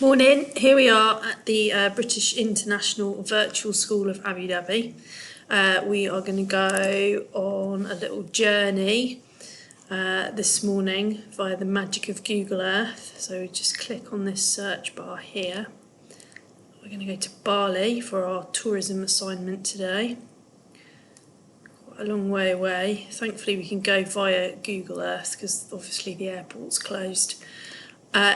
Morning, here we are at the British International Virtual School of Abu Dhabi. We are going to go on a little journey this morning via the magic of Google Earth. So we just click on this search bar here. We're going to go to Bali for our tourism assignment today. Quite a long way away. Thankfully we can go via Google Earth because obviously the airport's closed.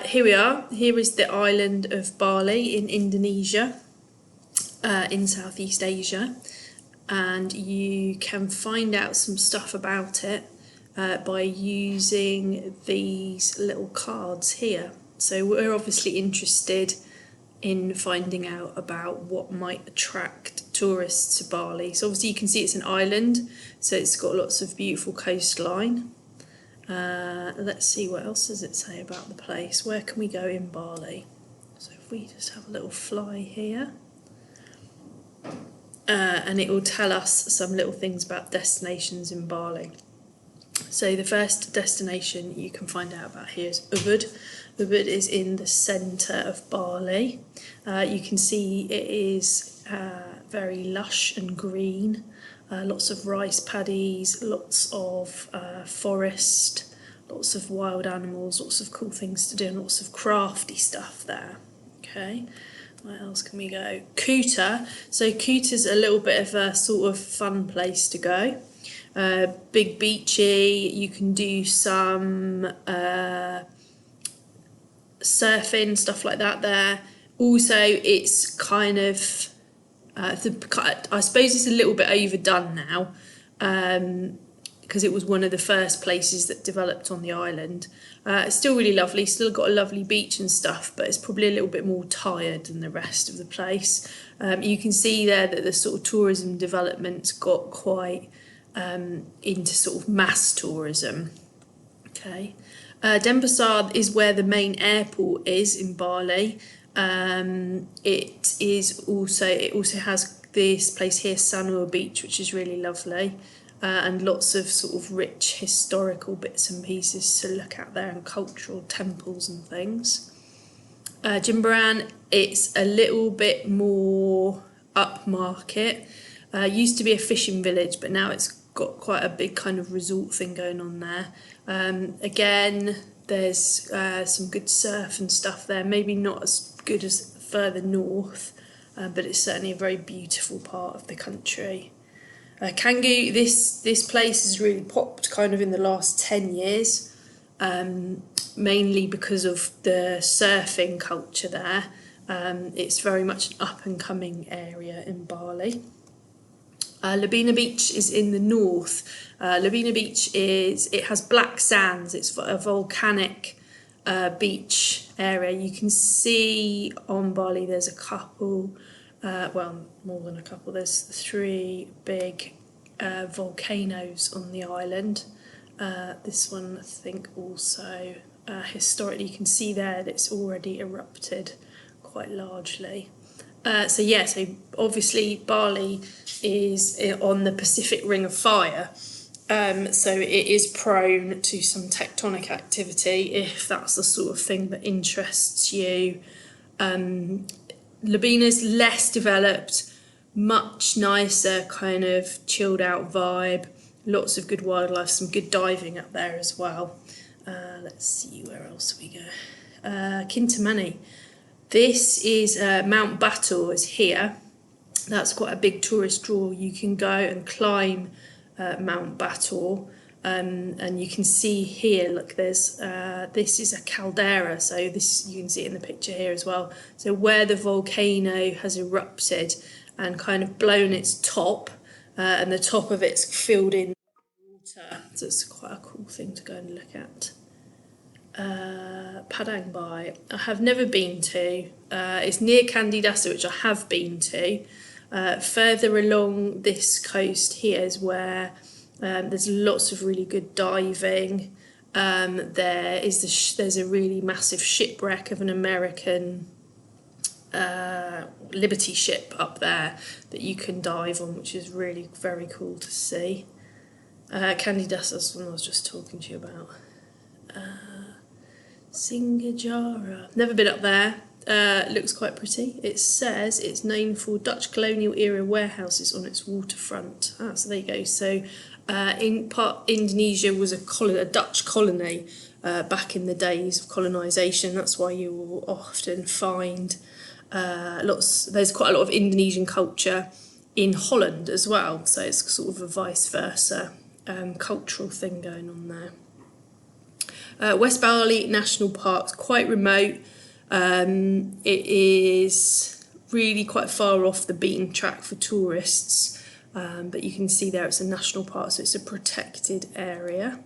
Here we are. Here is the island of Bali in Indonesia, in Southeast Asia, and you can find out some stuff about it by using these little cards here. So we're obviously interested in finding out about what might attract tourists to Bali. So obviously you can see it's an island, so it's got lots of beautiful coastline. Let's see, what else does it say about the place? Where can we go in Bali? So if we just have a little fly here, and it will tell us some little things about destinations in Bali. So the first destination you can find out about here is Ubud. Ubud is in the centre of Bali. You can see it is very lush and green. Lots of rice paddies, lots of forest, lots of wild animals, lots of cool things to do, and lots of crafty stuff there. Okay, where else can we go? Kuta. So Kuta's a little bit of a sort of fun place to go. Big beachy. You can do some surfing, stuff like that there. Also, it's kind of I suppose it's a little bit overdone now, because it was one of the first places that developed on the island. It's still really lovely, still got a lovely beach and stuff, but it's probably a little bit more tired than the rest of the place. You can see there that the sort of tourism development's got quite into sort of mass tourism. Okay, Denpasar is where the main airport is in Bali. It also has this place here, Sanur Beach, which is really lovely, and lots of sort of rich historical bits and pieces to look at there, and cultural temples and things. Jimbaran, it's a little bit more upmarket. Used to be a fishing village, but now it's got quite a big kind of resort thing going on there. Again, there's some good surf and stuff there, maybe not as good as further north, but it's certainly a very beautiful part of the country. Canggu, this place has really popped kind of in the last 10 years, mainly because of the surfing culture there. It's very much an up and coming area in Bali. Labina Beach is in the north. Labina Beach it has black sands. It's a volcanic beach area. You can see on Bali there's a couple, well, more than a couple, there's 3 big volcanoes on the island. This one, I think, also historically, you can see there that it's already erupted quite largely. So obviously Bali is on the Pacific Ring of Fire, so it is prone to some tectonic activity, if that's the sort of thing that interests you. Labina's less developed, much nicer, kind of chilled out vibe, lots of good wildlife, some good diving up there as well. Let's see, where else we go. Kintamani. This is Mount Batur is here. That's quite a big tourist draw. You can go and climb Mount Batur, and you can see here, look, there's this is a caldera, so this, you can see it in the picture here as well. So where the volcano has erupted and kind of blown its top, and the top of it's filled in water. So it's quite a cool thing to go and look at. Padang Bai, I have never been to. It's near Candidasa, which I have been to. Further along this coast here is where there's lots of really good diving. There's a really massive shipwreck of an American Liberty ship up there that you can dive on, which is really very cool to see. Candidasa's one I was just talking to you about. Singajara. Never been up there. looks quite pretty. It says it's known for Dutch colonial era warehouses on its waterfront. So there you go. So in part Indonesia was a Dutch colony back in the days of colonisation. That's why you will often find there's quite a lot of Indonesian culture in Holland as well. So it's sort of a vice versa cultural thing going on there. West Bali National Park's quite remote. It is really quite far off the beaten track for tourists, but you can see there it's a national park, so it's a protected area.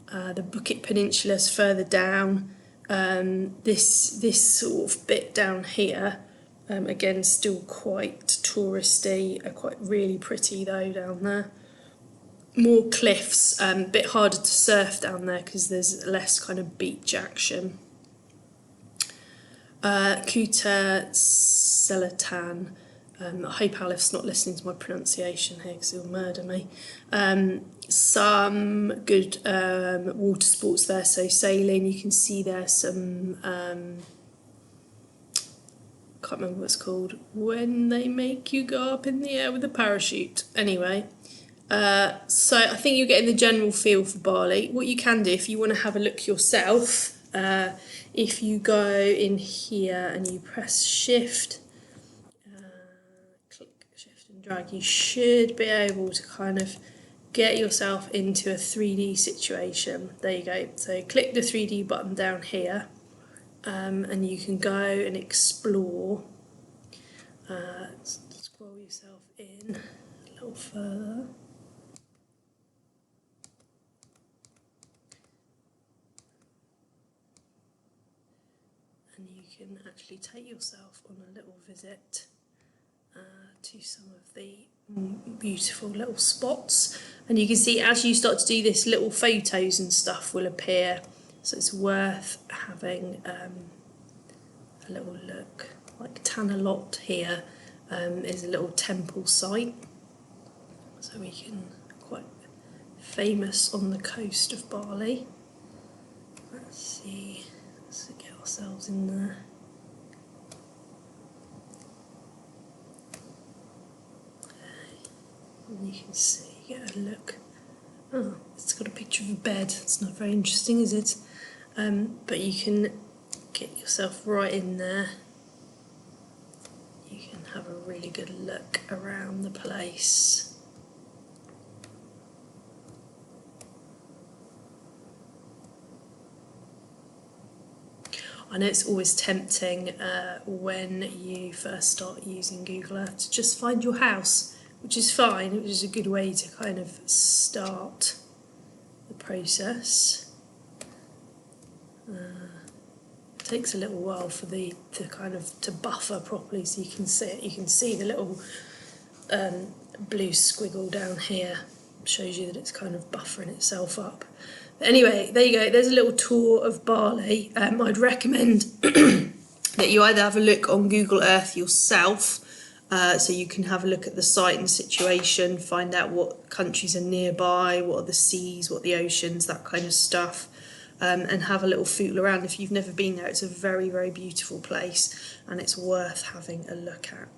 The Bukit Peninsula is further down. This sort of bit down here, again, still quite touristy, quite really pretty though down there. More cliffs, a bit harder to surf down there because there's less kind of beach action. Kuta Selatan. I hope Alif's not listening to my pronunciation here because he'll murder me. Some good water sports there, so sailing. You can see there some, can't remember what it's called, when they make you go up in the air with a parachute. Anyway, so I think you're getting the general feel for Bali. What you can do if you want to have a look yourself, if you go in here and you press shift, click shift and drag, you should be able to kind of get yourself into a 3D situation. There you go. So click the 3D button down here, and you can go and explore. Scroll yourself in a little further. And you can actually take yourself on a little visit to some of the beautiful little spots, and you can see as you start to do this, little photos and stuff will appear, so it's worth having a little look. Like Tanalot here is a little temple site, so we can, quite famous on the coast of Bali. Let's see, let's get ourselves in there. And you can see, get a look. Oh, it's got a picture of a bed. It's not very interesting, is it? But you can get yourself right in there. You can have a really good look around the place. I know it's always tempting when you first start using Google Earth to just find your house, which is fine, which is a good way to kind of start the process. It takes a little while for to buffer properly, so you can see it. You can see the little blue squiggle down here, shows you that it's kind of buffering itself up. But anyway, there you go. There's a little tour of Bali. I'd recommend that you either have a look on Google Earth yourself, so you can have a look at the site and situation, find out what countries are nearby, what are the seas, what are the oceans, that kind of stuff, and have a little footle around. If you've never been there, it's a very, very beautiful place and it's worth having a look at.